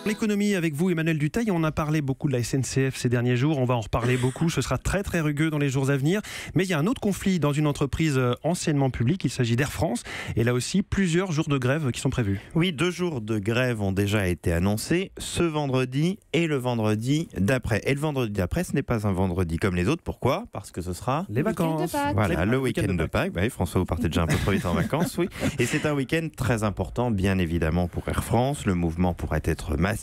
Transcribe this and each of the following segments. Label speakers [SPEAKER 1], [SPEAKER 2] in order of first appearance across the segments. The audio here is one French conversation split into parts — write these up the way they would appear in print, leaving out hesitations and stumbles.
[SPEAKER 1] L'économie avec vous, Emmanuel Dutheil. On a parlé beaucoup de la SNCF ces derniers jours. On va en reparler beaucoup. Ce sera très très rugueux dans les jours à venir. Mais il y a un autre conflit dans une entreprise anciennement publique. Il s'agit d'Air France. Et là aussi, plusieurs jours de grève qui sont prévus.
[SPEAKER 2] Oui, 2 jours de grève ont déjà été annoncés, ce vendredi et le vendredi d'après. Et le vendredi d'après, ce n'est pas un vendredi comme les autres. Pourquoi ? Parce que ce sera
[SPEAKER 1] Les vacances.
[SPEAKER 2] Voilà, le week-end de Pâques. Bah oui, François, vous partez déjà un peu trop vite en vacances, oui. Et c'est un week-end très important, bien évidemment, pour Air France. Le mouvement pourrait être massif.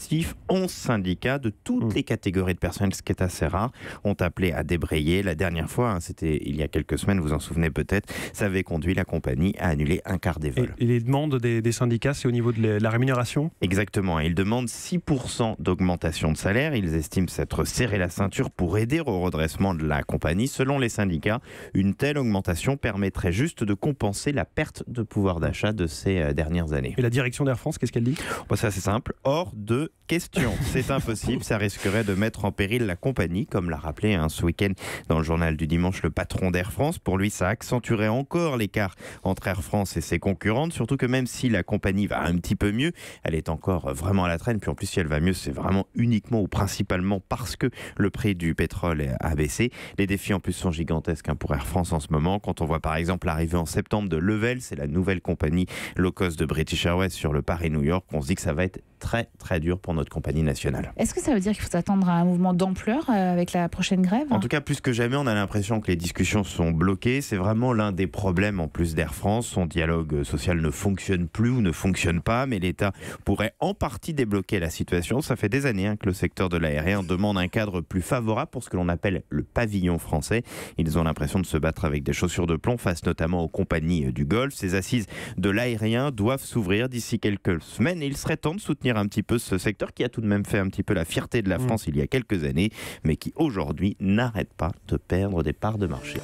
[SPEAKER 2] 11 syndicats de toutes les catégories de personnel, ce qui est assez rare, ont appelé à débrayer. La dernière fois, c'était il y a quelques semaines, vous en souvenez peut-être, ça avait conduit la compagnie à annuler un quart des vols.
[SPEAKER 1] Et les demandes des syndicats, c'est au niveau de la rémunération ?
[SPEAKER 2] Exactement. Ils demandent 6% d'augmentation de salaire. Ils estiment s'être serré la ceinture pour aider au redressement de la compagnie. Selon les syndicats, une telle augmentation permettrait juste de compenser la perte de pouvoir d'achat de ces dernières années.
[SPEAKER 1] Et la direction d'Air France, qu'est-ce qu'elle dit ?
[SPEAKER 2] C'est assez simple. Hors de question. C'est impossible. Ça risquerait de mettre en péril la compagnie, comme l'a rappelé ce week-end dans le journal du dimanche le patron d'Air France. Pour lui, ça accentuerait encore l'écart entre Air France et ses concurrentes. Surtout que même si la compagnie va un petit peu mieux, elle est encore vraiment à la traîne. Puis en plus, si elle va mieux, c'est vraiment uniquement ou principalement parce que le prix du pétrole a baissé. Les défis en plus sont gigantesques pour Air France en ce moment. Quand on voit par exemple l'arrivée en septembre de Level, c'est la nouvelle compagnie low cost de British Airways sur le Paris-New York, on se dit que ça va être très très dur pour notre compagnie nationale.
[SPEAKER 3] Est-ce que ça veut dire qu'il faut s'attendre à un mouvement d'ampleur avec la prochaine grève ?
[SPEAKER 2] En tout cas, plus que jamais, on a l'impression que les discussions sont bloquées. C'est vraiment l'un des problèmes en plus d'Air France. Son dialogue social ne fonctionne plus ou ne fonctionne pas, mais l'État pourrait en partie débloquer la situation. Ça fait des années que le secteur de l'aérien demande un cadre plus favorable pour ce que l'on appelle le pavillon français. Ils ont l'impression de se battre avec des chaussures de plomb face notamment aux compagnies du Golfe. Ces assises de l'aérien doivent s'ouvrir d'ici quelques semaines et il serait temps de soutenir un petit peu ce secteur qui a tout de même fait un petit peu la fierté de la France il y a quelques années, mais qui aujourd'hui n'arrête pas de perdre des parts de marché.